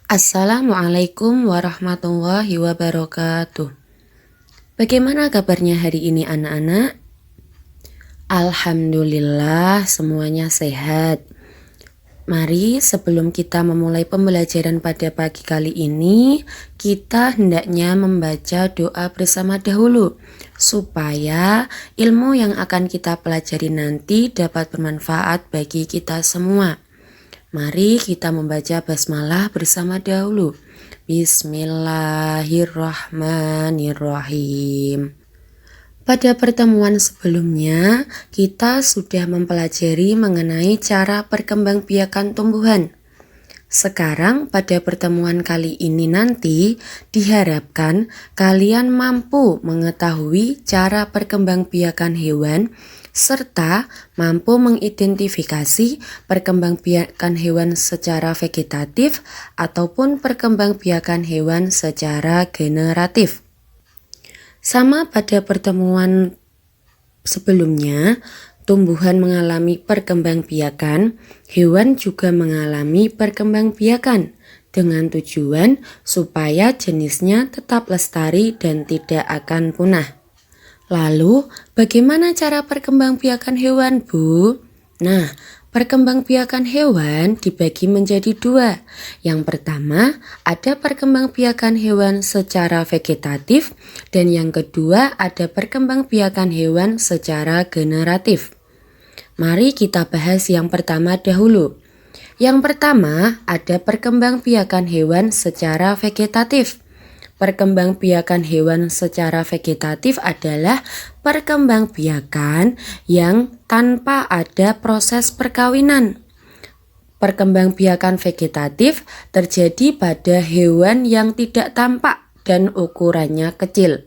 Assalamualaikum warahmatullahi wabarakatuh. Bagaimana kabarnya hari ini anak-anak? Alhamdulillah semuanya sehat. Mari sebelum kita memulai pembelajaran pada pagi kali ini, kita hendaknya membaca doa bersama dahulu supaya ilmu yang akan kita pelajari nanti dapat bermanfaat bagi kita semua. Mari kita membaca basmalah bersama dahulu. Bismillahirrahmanirrahim. Pada pertemuan sebelumnya, kita sudah mempelajari mengenai cara perkembangbiakan tumbuhan. Sekarang pada pertemuan kali ini nanti diharapkan kalian mampu mengetahui cara perkembangbiakan hewan serta mampu mengidentifikasi perkembangbiakan hewan secara vegetatif ataupun perkembangbiakan hewan secara generatif. Sama pada pertemuan sebelumnya, tumbuhan mengalami perkembangbiakan, hewan juga mengalami perkembangbiakan dengan tujuan supaya jenisnya tetap lestari dan tidak akan punah. Lalu, bagaimana cara perkembangbiakan hewan, Bu? Nah, perkembangbiakan hewan dibagi menjadi dua. Yang pertama, ada perkembangbiakan hewan secara vegetatif, dan yang kedua ada perkembangbiakan hewan secara generatif. Mari kita bahas yang pertama dahulu. Yang pertama, ada perkembangbiakan hewan secara vegetatif. Perkembangbiakan hewan secara vegetatif adalah perkembangbiakan yang tanpa ada proses perkawinan. Perkembangbiakan vegetatif terjadi pada hewan yang tidak tampak dan ukurannya kecil.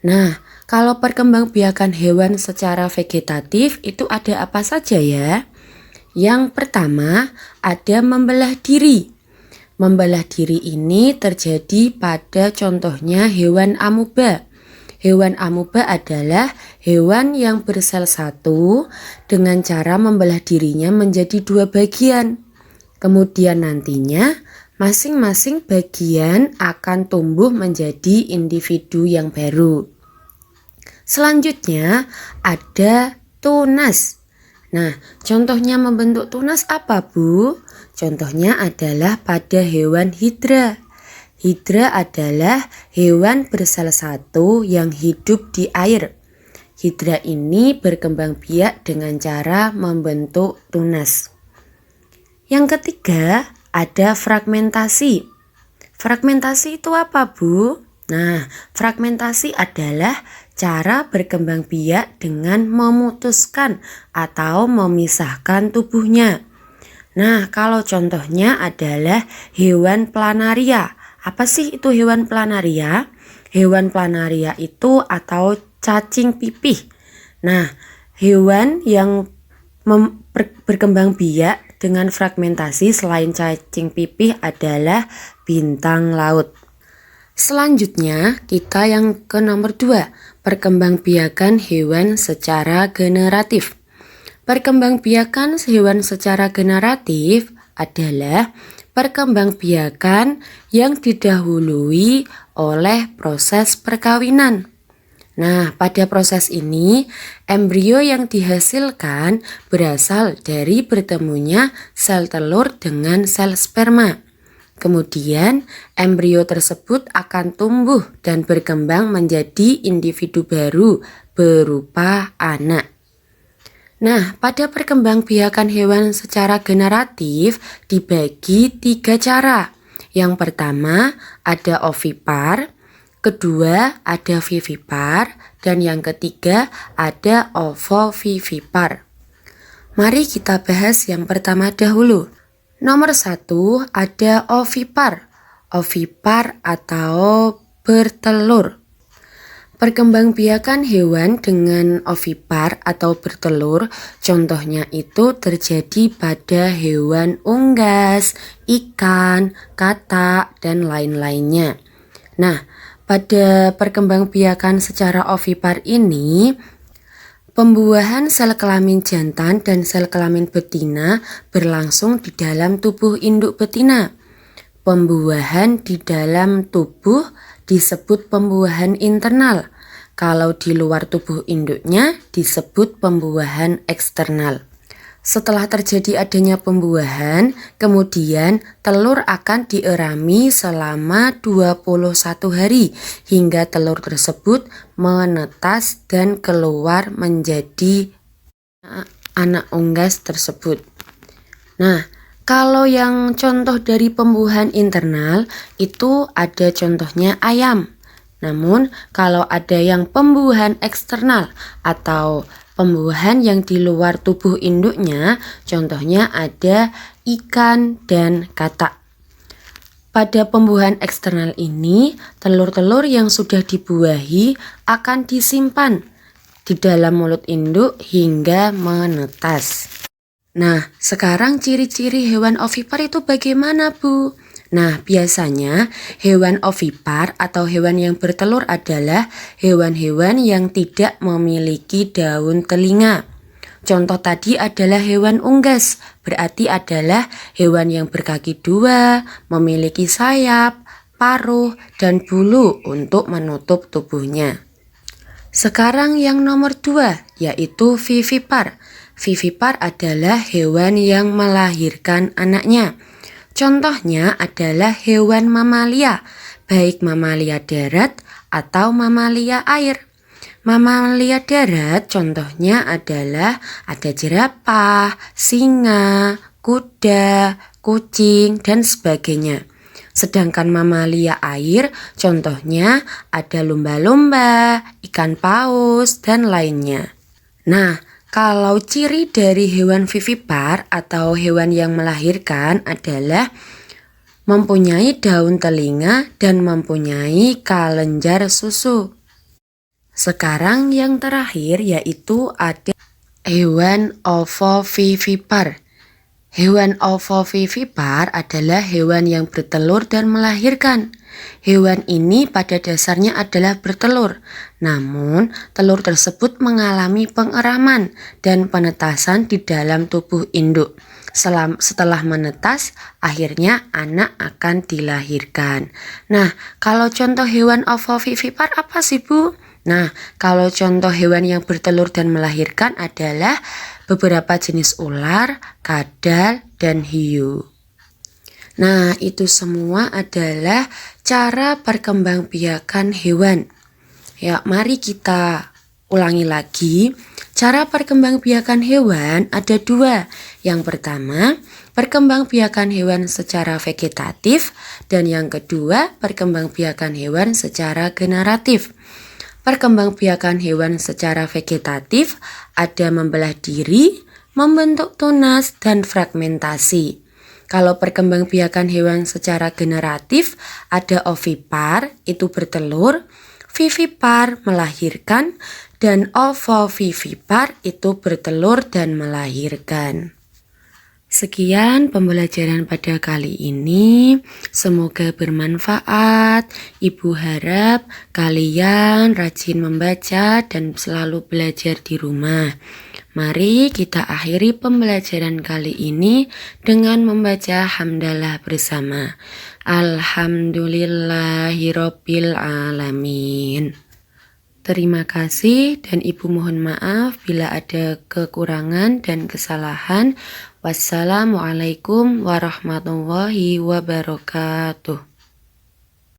Nah, kalau perkembangbiakan hewan secara vegetatif itu ada apa saja ya? Yang pertama, ada membelah diri. Membelah diri ini terjadi pada contohnya hewan amuba. Hewan amuba adalah hewan yang bersel satu dengan cara membelah dirinya menjadi dua bagian. Kemudian nantinya masing-masing bagian akan tumbuh menjadi individu yang baru. Selanjutnya ada tunas. Nah, contohnya membentuk tunas apa, Bu? Contohnya adalah pada hewan hidra. Hidra adalah hewan bersel satu yang hidup di air. Hidra ini berkembang biak dengan cara membentuk tunas. Yang ketiga, ada fragmentasi. Fragmentasi itu apa, Bu? Nah, fragmentasi adalah cara berkembang biak dengan memutuskan atau memisahkan tubuhnya. Nah, kalau contohnya adalah hewan planaria. Apa sih itu hewan planaria? Hewan planaria itu atau cacing pipih. Nah, hewan yang berkembang biak dengan fragmentasi selain cacing pipih adalah bintang laut. Selanjutnya, kita yang ke nomor 2, perkembangbiakan hewan secara generatif. Perkembangbiakan hewan secara generatif adalah perkembangbiakan yang didahului oleh proses perkawinan. Nah, pada proses ini, embrio yang dihasilkan berasal dari bertemunya sel telur dengan sel sperma. Kemudian, embrio tersebut akan tumbuh dan berkembang menjadi individu baru berupa anak. Nah, pada perkembangbiakan hewan secara generatif dibagi 3 cara. Yang pertama ada ovipar, kedua ada vivipar, dan yang ketiga ada ovovivipar. Mari kita bahas yang pertama dahulu. Nomor 1 ada ovipar. Ovipar atau bertelur. Perkembangbiakan hewan dengan ovipar atau bertelur, contohnya itu terjadi pada hewan unggas, ikan, katak, dan lain-lainnya. Nah, pada perkembangbiakan secara ovipar ini, pembuahan sel kelamin jantan dan sel kelamin betina berlangsung di dalam tubuh induk betina. Pembuahan di dalam tubuh disebut pembuahan internal. Kalau di luar tubuh induknya disebut pembuahan eksternal. Setelah terjadi adanya pembuahan, kemudian telur akan dierami selama 21 hari hingga telur tersebut menetas dan keluar menjadi anak unggas tersebut. Nah, kalau yang contoh dari pembuahan internal itu ada contohnya ayam. Namun kalau ada yang pembuahan eksternal atau pembuahan yang di luar tubuh induknya, contohnya ada ikan dan katak. Pada pembuahan eksternal ini, telur-telur yang sudah dibuahi akan disimpan di dalam mulut induk hingga menetas. Nah, sekarang ciri-ciri hewan ovipar itu bagaimana, Bu? Nah, biasanya hewan ovipar atau hewan yang bertelur adalah hewan-hewan yang tidak memiliki daun telinga. Contoh tadi adalah hewan unggas, berarti adalah hewan yang berkaki dua, memiliki sayap, paruh, dan bulu untuk menutup tubuhnya. Sekarang yang nomor 2, yaitu vivipar. Vivipar adalah hewan yang melahirkan anaknya. Contohnya adalah hewan mamalia, baik mamalia darat atau mamalia air. Mamalia darat contohnya adalah ada jerapah, singa, kuda, kucing, dan sebagainya. Sedangkan mamalia air contohnya ada lumba-lumba, ikan paus, dan lainnya. Nah, kalau ciri dari hewan vivipar atau hewan yang melahirkan adalah mempunyai daun telinga dan mempunyai kelenjar susu. Sekarang yang terakhir yaitu ada hewan ovovivipar. Hewan ovovivipar adalah hewan yang bertelur dan melahirkan. Hewan ini pada dasarnya adalah bertelur, namun telur tersebut mengalami pengeraman dan penetasan di dalam tubuh induk. Setelah menetas, akhirnya anak akan dilahirkan. Nah, kalau contoh hewan ovovivipar apa sih, Bu? Nah, kalau contoh hewan yang bertelur dan melahirkan adalah beberapa jenis ular, kadal, dan hiu. Nah, itu semua adalah cara perkembangbiakan hewan. Ya, mari kita ulangi lagi. Cara perkembangbiakan hewan ada 2. Yang pertama, perkembangbiakan hewan secara vegetatif, dan yang kedua, perkembangbiakan hewan secara generatif. Perkembangbiakan hewan secara vegetatif ada membelah diri, membentuk tunas, dan fragmentasi. Kalau perkembangbiakan hewan secara generatif ada ovipar, itu bertelur, vivipar melahirkan, dan ovovivipar itu bertelur dan melahirkan. Sekian pembelajaran pada kali ini, semoga bermanfaat. Ibu harap kalian rajin membaca dan selalu belajar di rumah. Mari kita akhiri pembelajaran kali ini dengan membaca hamdalah bersama. Alhamdulillahirabbil alamin. Terima kasih dan Ibu mohon maaf bila ada kekurangan dan kesalahan. Wassalamualaikum warahmatullahi wabarakatuh.